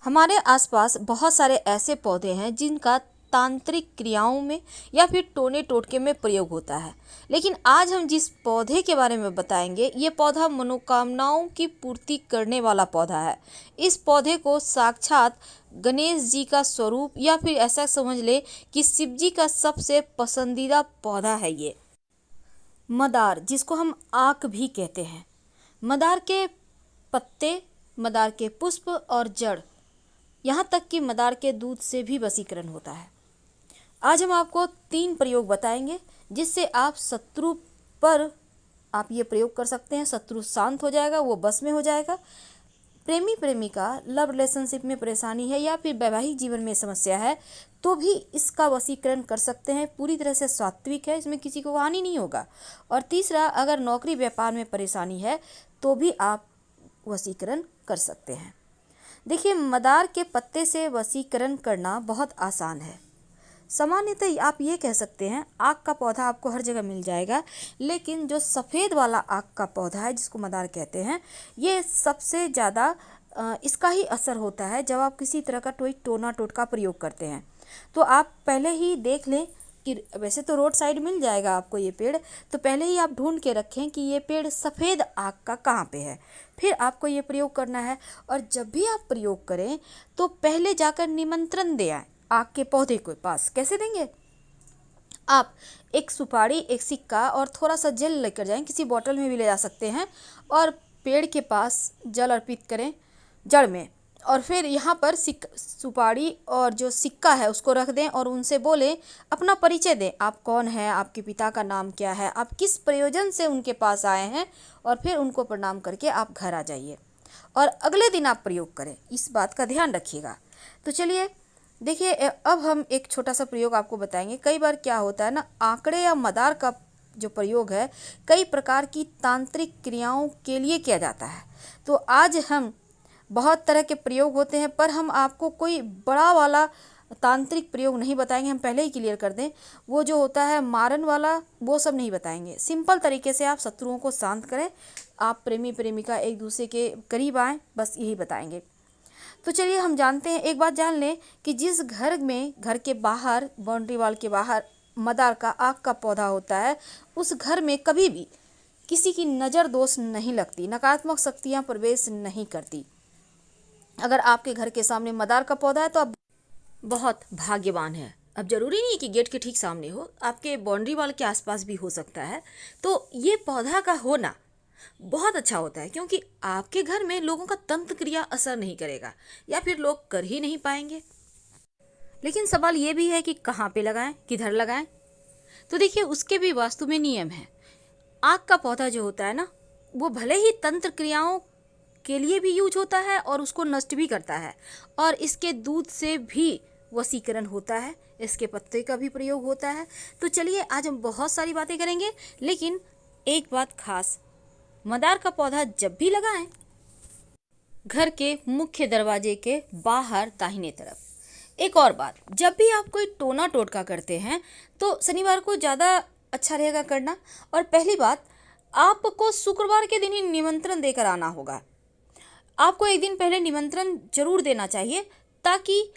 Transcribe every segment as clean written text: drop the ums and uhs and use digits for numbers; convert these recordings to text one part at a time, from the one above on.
हमारे आसपास बहुत सारे ऐसे पौधे हैं जिनका तांत्रिक क्रियाओं में या फिर टोने टोटके में प्रयोग होता है। लेकिन आज हम जिस पौधे के बारे में बताएंगे, ये पौधा मनोकामनाओं की पूर्ति करने वाला पौधा है। इस पौधे को साक्षात गणेश जी का स्वरूप या फिर ऐसा समझ ले कि शिव जी का सबसे पसंदीदा पौधा है ये मदार, जिसको हम आक भी कहते हैं। मदार के पत्ते, मदार के पुष्प और जड़, यहाँ तक कि मदार के दूध से भी वशीकरण होता है। आज हम आपको 3 प्रयोग बताएंगे जिससे आप शत्रु पर आप ये प्रयोग कर सकते हैं। शत्रु शांत हो जाएगा, वो बस में हो जाएगा। प्रेमी प्रेमिका लव रिलेशनशिप में परेशानी है या फिर वैवाहिक जीवन में समस्या है तो भी इसका वशीकरण कर सकते हैं। पूरी तरह से सात्विक है, इसमें किसी को हानि नहीं होगा। और तीसरा, अगर नौकरी व्यापार में परेशानी है तो भी आप वशीकरण कर सकते हैं। देखिए, मदार के पत्ते से वशीकरण करना बहुत आसान है। सामान्यतः आप ये कह सकते हैं आक का पौधा आपको हर जगह मिल जाएगा, लेकिन जो सफ़ेद वाला आक का पौधा है जिसको मदार कहते हैं, ये सबसे ज़्यादा इसका ही असर होता है जब आप किसी तरह का कोई टोना टोटका प्रयोग करते हैं। तो आप पहले ही देख लें कि वैसे तो रोड साइड मिल जाएगा आपको ये पेड़, तो पहले ही आप ढूंढ के रखें कि ये पेड़ सफ़ेद आक का कहाँ पे है, फिर आपको ये प्रयोग करना है। और जब भी आप प्रयोग करें तो पहले जाकर निमंत्रण दे आए आक के पौधे के पास। कैसे देंगे? आप एक सुपारी, एक सिक्का और थोड़ा सा जल लेकर जाएं, किसी बोतल में भी ले जा सकते हैं, और पेड़ के पास जल अर्पित करें जड़ में। और फिर यहाँ पर सुपारी और जो सिक्का है उसको रख दें और उनसे बोलें, अपना परिचय दें, आप कौन हैं, आपके पिता का नाम क्या है, आप किस प्रयोजन से उनके पास आए हैं, और फिर उनको प्रणाम करके आप घर आ जाइए और अगले दिन आप प्रयोग करें। इस बात का ध्यान रखिएगा। तो चलिए देखिए, अब हम एक छोटा सा प्रयोग आपको बताएंगे। कई बार क्या होता है ना, आंकड़े या मदार का जो प्रयोग है कई प्रकार की तांत्रिक क्रियाओं के लिए किया जाता है। तो आज हम बहुत तरह के प्रयोग होते हैं, पर हम आपको कोई बड़ा वाला तांत्रिक प्रयोग नहीं बताएंगे। हम पहले ही क्लियर कर दें, वो जो होता है मारन वाला, वो सब नहीं बताएंगे। सिंपल तरीके से आप शत्रुओं को शांत करें, आप प्रेमी प्रेमिका एक दूसरे के करीब आएँ, बस यही बताएंगे। तो चलिए हम जानते हैं, एक बात जान लें कि जिस घर में, घर के बाहर, बाउंड्री वॉल के बाहर मदार का आक का पौधा होता है, उस घर में कभी भी किसी की नज़र दोष नहीं लगती, नकारात्मक शक्तियाँ प्रवेश नहीं करती। अगर आपके घर के सामने मदार का पौधा है तो आप बहुत भाग्यवान हैं। अब जरूरी नहीं है कि गेट के ठीक सामने हो, आपके बाउंड्री वॉल के आसपास भी हो सकता है। तो ये पौधा का होना बहुत अच्छा होता है, क्योंकि आपके घर में लोगों का तंत्र क्रिया असर नहीं करेगा या फिर लोग कर ही नहीं पाएंगे। लेकिन सवाल ये भी है कि कहाँ पे लगाएं, किधर लगाएं। तो देखिए, उसके भी वास्तु में नियम है। आक का पौधा जो होता है ना, वो भले ही तंत्र क्रियाओं के लिए भी यूज होता है और उसको नष्ट भी करता है, और इसके दूध से भी वशीकरण होता है, इसके पत्ते का भी प्रयोग होता है। तो चलिए, आज हम बहुत सारी बातें करेंगे, लेकिन एक बात खास, मदार का पौधा जब भी लगाएं, घर के मुख्य दरवाजे के बाहर दाहिने तरफ। एक और बात, जब भी आप कोई टोना टोटका करते हैं तो शनिवार को ज़्यादा अच्छा रहेगा करना। और पहली बात, आपको शुक्रवार के दिन ही निमंत्रण देकर आना होगा। आपको एक दिन पहले निमंत्रण जरूर देना चाहिए, ताकि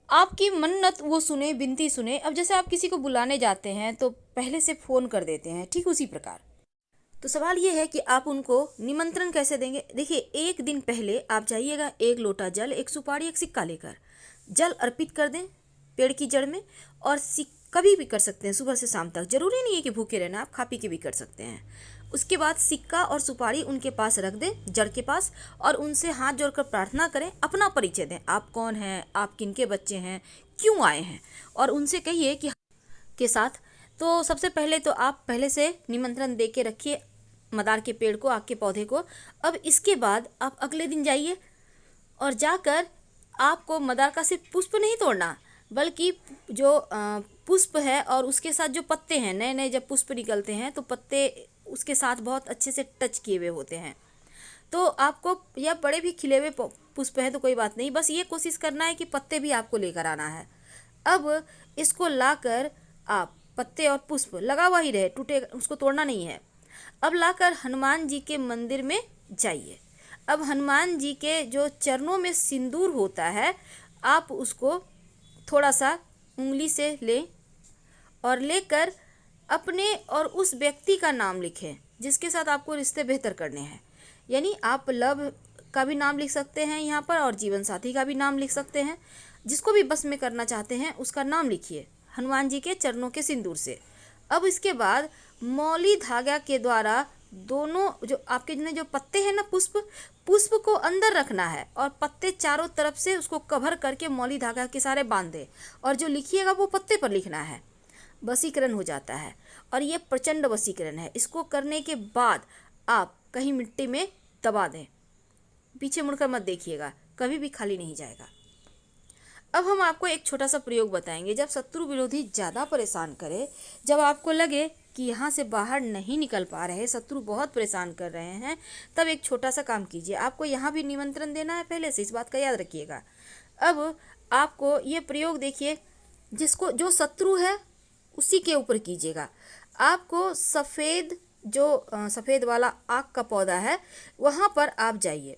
आपकी मन्नत वो सुने, विनती सुने। अब जैसे आप किसी को बुलाने जाते हैं तो पहले से फ़ोन कर देते हैं, ठीक उसी प्रकार। तो सवाल ये है कि आप उनको निमंत्रण कैसे देंगे। देखिए, एक दिन पहले आप जाइएगा, 1 लोटा जल, एक सुपारी, एक सिक्का लेकर जल अर्पित कर दें पेड़ की जड़ में। और कभी भी कर सकते हैं, सुबह से शाम तक, जरूरी नहीं है कि भूखे रहना, आप खा पी के भी कर सकते हैं। उसके बाद सिक्का और सुपारी उनके पास रख दें, जड़ के पास, और उनसे हाथ जोड़कर प्रार्थना करें, अपना परिचय दें, आप कौन हैं, आप किनके बच्चे हैं, क्यों आए हैं, और उनसे कहिए कि के साथ। तो सबसे पहले तो आप पहले से निमंत्रण दे के रखिए मदार के पेड़ को, आक के पौधे को। अब इसके बाद आप अगले दिन जाइए और जाकर आपको मदार का सिर्फ पुष्प नहीं तोड़ना, बल्कि जो पुष्प है और उसके साथ जो पत्ते हैं, नए नए जब पुष्प निकलते हैं तो पत्ते उसके साथ बहुत अच्छे से टच किए हुए होते हैं। तो आपको, या बड़े भी खिले हुए पुष्प है तो कोई बात नहीं, बस ये कोशिश करना है कि पत्ते भी आपको लेकर आना है। अब इसको लाकर आप, पत्ते और पुष्प लगा हुआ ही रहे, टूटे, उसको तोड़ना नहीं है। अब लाकर हनुमान जी के मंदिर में जाइए। अब हनुमान जी के जो चरणों में सिंदूर होता है, आप उसको थोड़ा सा उंगली से लें और लेकर अपने और उस व्यक्ति का नाम लिखें जिसके साथ आपको रिश्ते बेहतर करने हैं। यानी आप लव का भी नाम लिख सकते हैं यहाँ पर और जीवन साथी का भी नाम लिख सकते हैं। जिसको भी बस में करना चाहते हैं उसका नाम लिखिए हनुमान जी के चरणों के सिंदूर से। अब इसके बाद मौली धागा के द्वारा दोनों जो आपके जो पत्ते हैं ना, पुष्प को अंदर रखना है और पत्ते चारों तरफ से उसको कवर करके मौली धागा के सारे बांध दें और जो लिखिएगा वो पत्ते पर लिखना है। वशीकरण हो जाता है और ये प्रचंड वशीकरण है। इसको करने के बाद आप कहीं मिट्टी में दबा दें, पीछे मुड़कर मत देखिएगा, कभी भी खाली नहीं जाएगा। अब हम आपको एक छोटा सा प्रयोग बताएंगे। जब शत्रु विरोधी ज़्यादा परेशान करे, जब आपको लगे कि यहाँ से बाहर नहीं निकल पा रहे, शत्रु बहुत परेशान कर रहे हैं, तब एक छोटा सा काम कीजिए। आपको यहाँ भी निमंत्रण देना है पहले से, इस बात का याद रखिएगा। अब आपको ये प्रयोग देखिए, जो शत्रु है उसी के ऊपर कीजिएगा। आपको सफ़ेद वाला आक का पौधा है, वहाँ पर आप जाइए।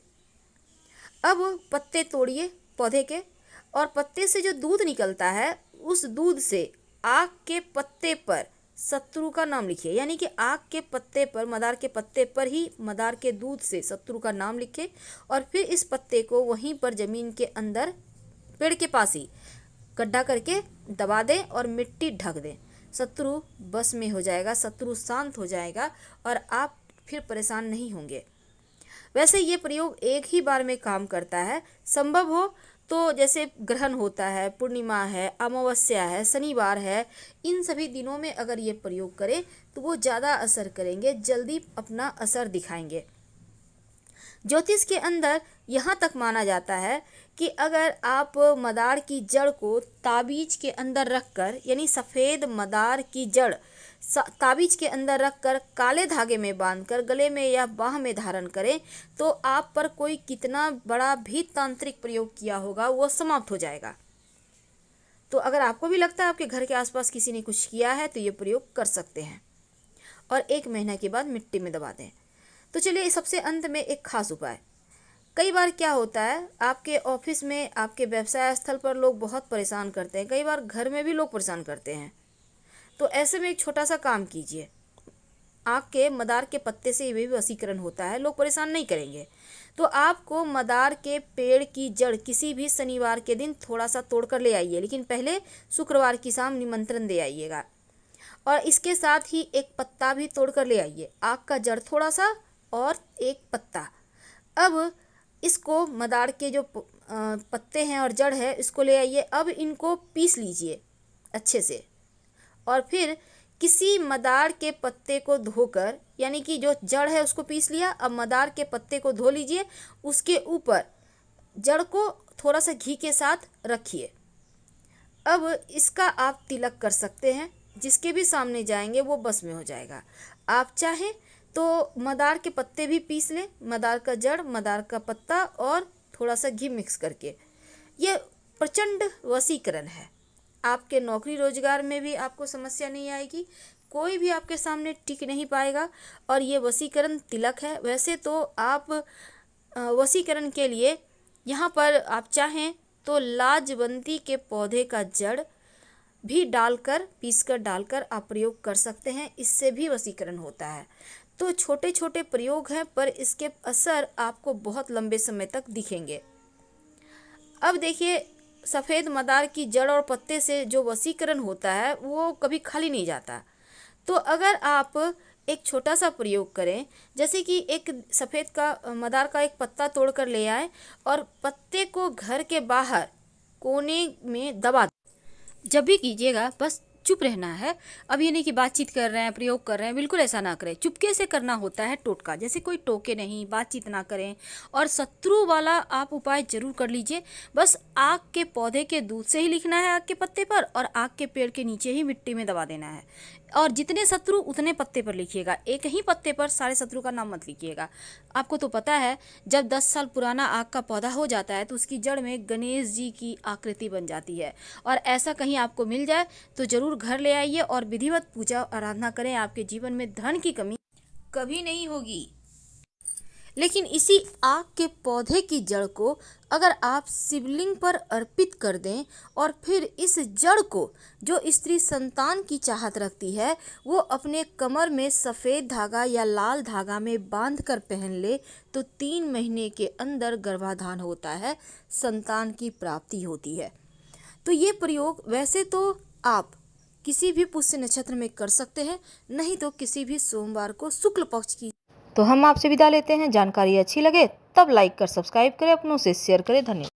अब पत्ते तोड़िए पौधे के और पत्ते से जो दूध निकलता है उस दूध से आक के पत्ते पर शत्रु का नाम लिखिए। यानी कि आक के पत्ते पर, मदार के पत्ते पर ही मदार के दूध से शत्रु का नाम लिखें और फिर इस पत्ते को वहीं पर ज़मीन के अंदर पेड़ के पास ही गड्ढा करके दबा दें और मिट्टी ढक दें। शत्रु बस में हो जाएगा, शत्रु शांत हो जाएगा और आप फिर परेशान नहीं होंगे। वैसे ये प्रयोग एक ही बार में काम करता है। संभव हो तो जैसे ग्रहण होता है, पूर्णिमा है, अमावस्या है, शनिवार है, इन सभी दिनों में अगर ये प्रयोग करें तो वो ज़्यादा असर करेंगे, जल्दी अपना असर दिखाएंगे। ज्योतिष के अंदर यहाँ तक माना जाता है कि अगर आप मदार की जड़ को ताबीज के अंदर रखकर, यानी सफ़ेद मदार की जड़ ताबीज के अंदर रखकर काले धागे में बांधकर गले में या बाह में धारण करें तो आप पर कोई कितना बड़ा भी तांत्रिक प्रयोग किया होगा वो समाप्त हो जाएगा। तो अगर आपको भी लगता है आपके घर के आसपास किसी ने कुछ किया है तो ये प्रयोग कर सकते हैं और 1 महीना के बाद मिट्टी में दबा दें। तो चलिए सबसे अंत में एक खास उपाय। कई बार क्या होता है, आपके ऑफिस में, आपके व्यवसाय स्थल पर लोग बहुत परेशान करते हैं, कई बार घर में भी लोग परेशान करते हैं। तो ऐसे में एक छोटा सा काम कीजिए। आक के मदार के पत्ते से ये भी वशीकरण होता है, लोग परेशान नहीं करेंगे। तो आपको मदार के पेड़ की जड़ किसी भी शनिवार के दिन थोड़ा सा तोड़ कर ले आइए, लेकिन पहले शुक्रवार की शाम निमंत्रण दे आइएगा। और इसके साथ ही एक पत्ता भी तोड़ कर ले आइए, आक का जड़ थोड़ा सा और एक पत्ता। अब इसको मदार के जो पत्ते हैं और जड़ है इसको ले आइए। अब इनको पीस लीजिए अच्छे से और फिर किसी मदार के पत्ते को धोकर, यानी कि जो जड़ है उसको पीस लिया, अब मदार के पत्ते को धो लीजिए, उसके ऊपर जड़ को थोड़ा सा घी के साथ रखिए। अब इसका आप तिलक कर सकते हैं, जिसके भी सामने जाएंगे वो बस में हो जाएगा। आप चाहें तो मदार के पत्ते भी पीस लें, मदार का जड़, मदार का पत्ता और थोड़ा सा घी मिक्स करके। ये प्रचंड वशीकरण है। आपके नौकरी रोजगार में भी आपको समस्या नहीं आएगी, कोई भी आपके सामने टिक नहीं पाएगा और ये वशीकरण तिलक है। वैसे तो आप वशीकरण के लिए यहाँ पर आप चाहें तो लाजवंती के पौधे का जड़ भी डालकर, पीसकर डालकर आप प्रयोग कर सकते हैं, इससे भी वशीकरण होता है। तो छोटे छोटे प्रयोग हैं पर इसके असर आपको बहुत लंबे समय तक दिखेंगे। अब देखिए, सफ़ेद मदार की जड़ और पत्ते से जो वशीकरण होता है वो कभी खाली नहीं जाता। तो अगर आप एक छोटा सा प्रयोग करें, जैसे कि एक सफ़ेद का मदार का एक पत्ता तोड़ कर ले आए और पत्ते को घर के बाहर कोने में दबा दें। जब भी कीजिएगा बस चुप रहना है। अब ये नहीं कि बातचीत कर रहे हैं, प्रयोग कर रहे हैं, बिल्कुल ऐसा ना करें। चुपके से करना होता है टोटका, जैसे कोई टोके नहीं, बातचीत ना करें। और शत्रु वाला आप उपाय जरूर कर लीजिए। बस आग के पौधे के दूध से ही लिखना है आग के पत्ते पर और आग के पेड़ के नीचे ही मिट्टी में दबा देना है। और जितने शत्रु उतने पत्ते पर लिखिएगा, एक ही पत्ते पर सारे शत्रु का नाम मत लिखिएगा। आपको तो पता है जब 10 साल पुराना आग का पौधा हो जाता है तो उसकी जड़ में गणेश जी की आकृति बन जाती है। और ऐसा कहीं आपको मिल जाए तो ज़रूर घर ले आइए और विधिवत पूजा आराधना करें। आपके जीवन में धन की कमी कभी नहीं होगी। लेकिन इसी आक के पौधे की जड़ को अगर आप शिवलिंग पर अर्पित कर दें और फिर इस जड़ को जो स्त्री संतान की चाहत रखती है वो अपने कमर में सफ़ेद धागा या लाल धागा में बांध कर पहन ले तो 3 महीने के अंदर गर्भाधान होता है, संतान की प्राप्ति होती है। तो ये प्रयोग वैसे तो आप किसी भी पुष्य नक्षत्र में कर सकते हैं, नहीं तो किसी भी सोमवार को शुक्ल पक्ष की। तो हम आपसे विदा लेते हैं। जानकारी अच्छी लगे तब लाइक कर सब्सक्राइब करें, अपनों से शेयर करें। धन्यवाद।